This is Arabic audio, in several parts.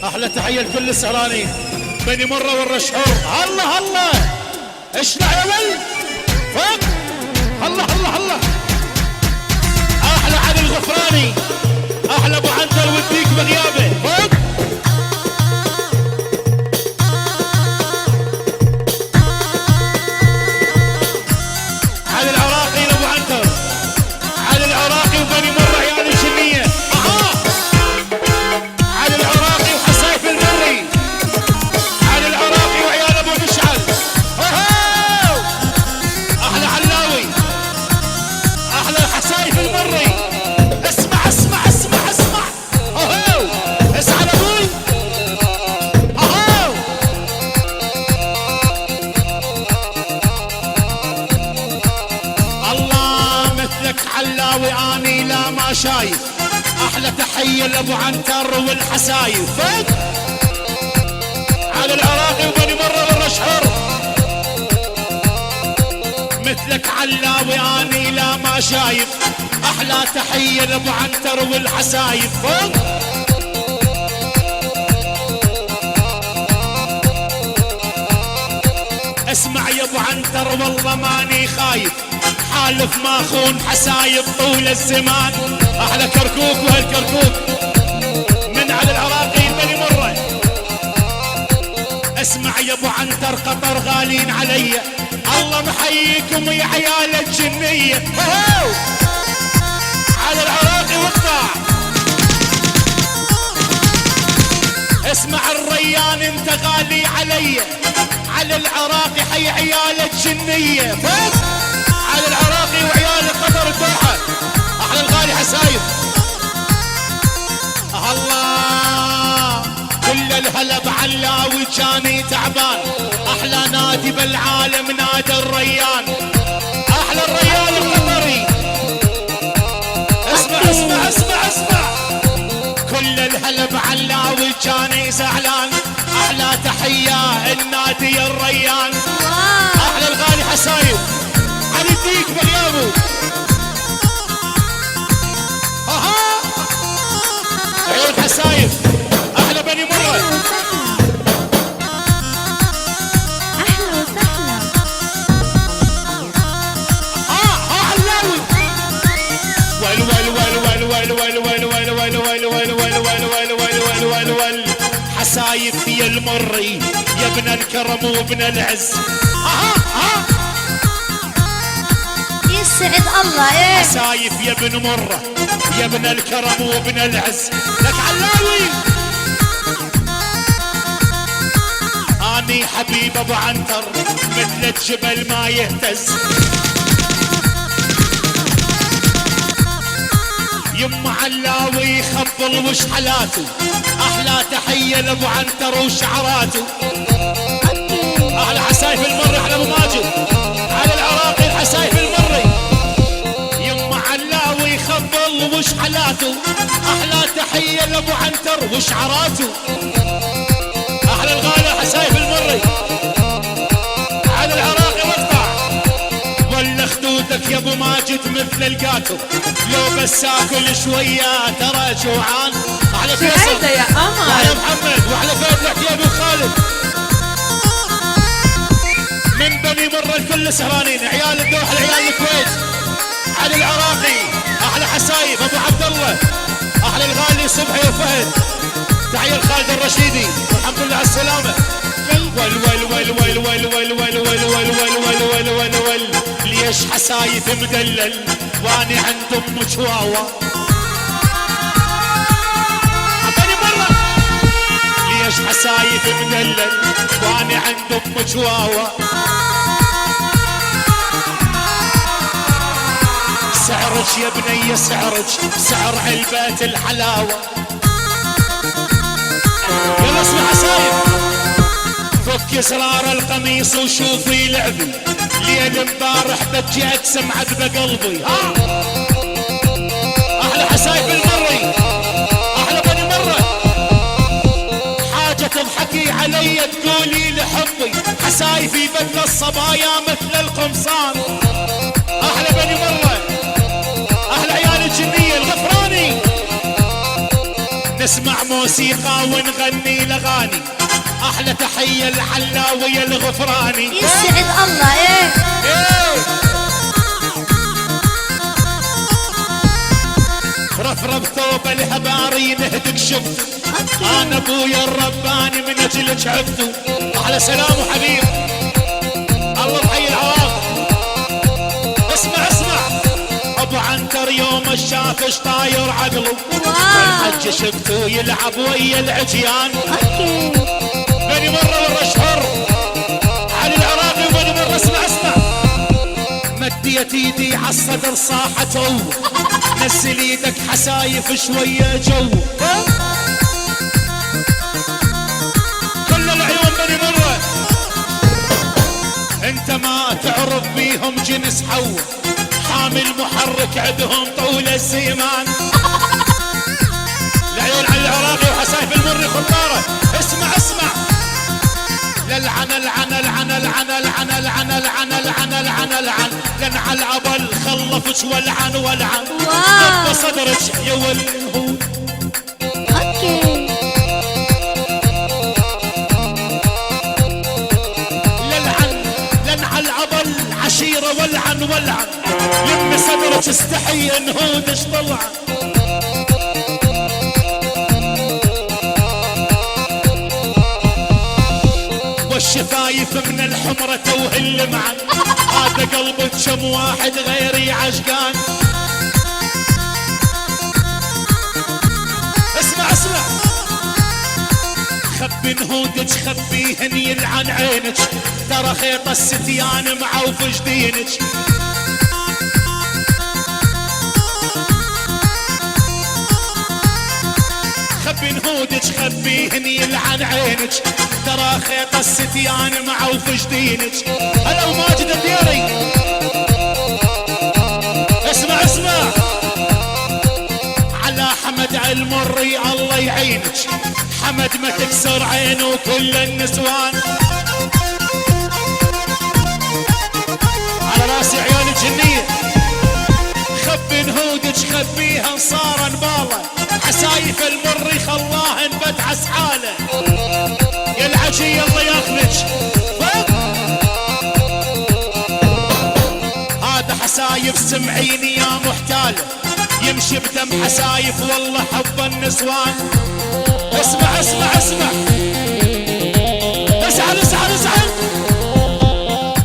احلى تحيه لكل السهرانين بني مره والرشحور. الله الله اشلع يا ولد فوق. الله الله الله احلى علي الغفراني، احلى ابو عنتر وديك بغيابه فوق. علي العراقي لابو عنتر، علي العراقي وبني مره عيال الجنيه. علي العراقي وحسايف المري، علي العراقي وعيال ابو مشعل. احلى علاوي، احلى حسايف المري. اسمع اسمع اسمع اسمع. اسعى ابوي. الله مثلك علاوي اني لا ما شايف. احلى تحيه لابو عنتر والحسايف فوق. على العراقي وبني مره والرشحر. مثلك علاوي اني لا ما شايف. احلى تحيه لابو عنتر والحسايف فوق. اسمع يا ابو عنتر والله ماني خايف، حالف ما خون حسايب طول الزمان. احلى كركوك وهالكركوك من على العراقي بني مره. اسمع يا ابو عنتر قطر غالين علي، الله محييكم يا عيال الجنيه. على العراقي واقطع. اسمع الريان انت غالي علي، على العراقي حي عيال الجنيه فوق. على العراقي وعيال قطر الدوحه، احلى الغالي حسايف. الله كل الهلا بعلاوي جاني تعبان. احلى نادي بالعالم نادي الريان، احلى الريان القطري. اسمع اسمع اسمع اسمع. كل الهلا بعلاوي جاني زعلان. احلى تحيه النادي الريان، احلى الغالي حسايف. علي ديك بغيابه. عيون حسايف احلى بني مره. احلى وسهلا. علاوي. ول ول ول ول ول ول ول ول ول ول ول ول ول ول ول ول حسايف يا المري يا ابن الكرم وابن العز. يسعد الله. ايه حسايف يا ابن مره يا ابن الكرم وابن العز. لك علاوي. اني حبيب ابو عنتر مثل الجبل ما يهتز. يما علاوي خبل وش حالاته، احلى تحيه لابو عنتر وشعراته. احلى حسايف المري، احلى ابو ماجد. على العراقي الحسايف المري. يما علاوي خبل وش حالاته، احلى تحيه لابو عنتر وشعراته. احلى الغالي حسايف المري. على العراقي واقطع. ولا خدودك يا ابو ماجد مثل القاتل، لو بس اكل شويه ترى جوعان. على فيصل يا قمر وعلى محمد وعلى فهد الحكيبي وخالد من بني مره الكل سهرانين. عيال الدوحه عيال الكويت. على العراقي احلى حسايف ابو عبد الله، احلى الغالي صبحي وفهد. تحيه الخالد الرشيدي والحمد لله على السلامه. ول ول ول ول ول ول ول ول ول ول ول ول ول ليش حسايف مدلل واني عند ام شواوه. بني مره ليش حسايف مدلل واني عند ام شواوه. سعرج يا بني سعرج، سعر علبة الحلاوة. يلا اسمع حسايف. فك اسرار القميص وشوفي لعبي، ليل امبارح بجي اقسم عذب قلبي. احلى حسايف المري، احلى بني مرة. حاجة تضحكي علي تقولي لحبي، حسايفي بدل الصبايا مثل القمصان. احلى بني مرة، احلى عيال الجنية الغفراني. نسمع موسيقى ونغني الاغاني. احلى تحية العلاوي الغفراني. يسعد الله ايه. رفرف ثوب الهباري نهدك شفت. انا ابويا الرباني من اجلك عفته. احلى سلام وحبيب الله تحيي العواقب. اسمع ابو عنتر يوم الشافش طاير عقله. والحج شفته يلعب ويا العجيان. بني مرة والرشهر علي العراقي وبني مرة. اسمع مديت ايدي عالصدر صاحته. نزل ايدك حسايف شوية جو. كل العيون بني مرة. انت ما تعرف بيهم جنس حو. حامل محرك عندهم طول الزيمان. العيون على العراقي وحسايف المري خطارة. اسمع للعن العن العن العن العن العن العن العن العن العن لن على العبل خلفش والعن دب صدرك يا والهود. لن على العبل عشيرة والعن لم صدرك استحي انهودش طلع. والشفايف من الحمرة توهل معا. هذا قلبك كم واحد غيري عشقان. اسمع خبي نهودك خبيهن يلعن عينك. ترى خيط الستيان معوف جدينك. خبي نهودك خبيهن يلعن عينك. ترى خيط الستيان معوف جدينك. هلا وماجد الديري. اسمع على حمد المري الله يعينك. حمد ما تكسر عينه كل النسوان. على راسي عيال الجنية. خبي نهودك خبيها صار نبالة. حسايف المري خلاهن فتح حاله. يا العجي الله ياخذك. هذا حسايف سمعيني يا محتاله. يمشي بدم حسايف والله حب النسوان. اسمع اسعل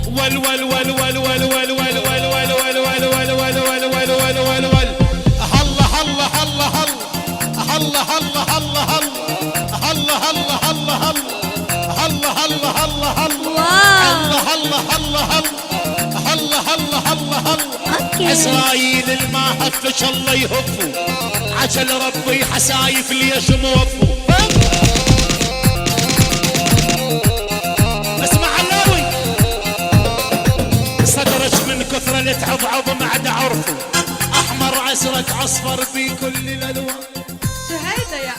ول ول ول ول ول ول ول ول ول ول ول ول ول ول ول ول ول ول. الله الله الله الله الله الله الله الله الله الله الله الله الله. اسرائيل الما هفش الله يهفوا. عجل ربي حسايف ليش موفوا. اسمع علاوي. صدرك من كثر التعضعض ما عاد عرفه. احمر ازرق اصفر بكل الالوان. شو هيدا يا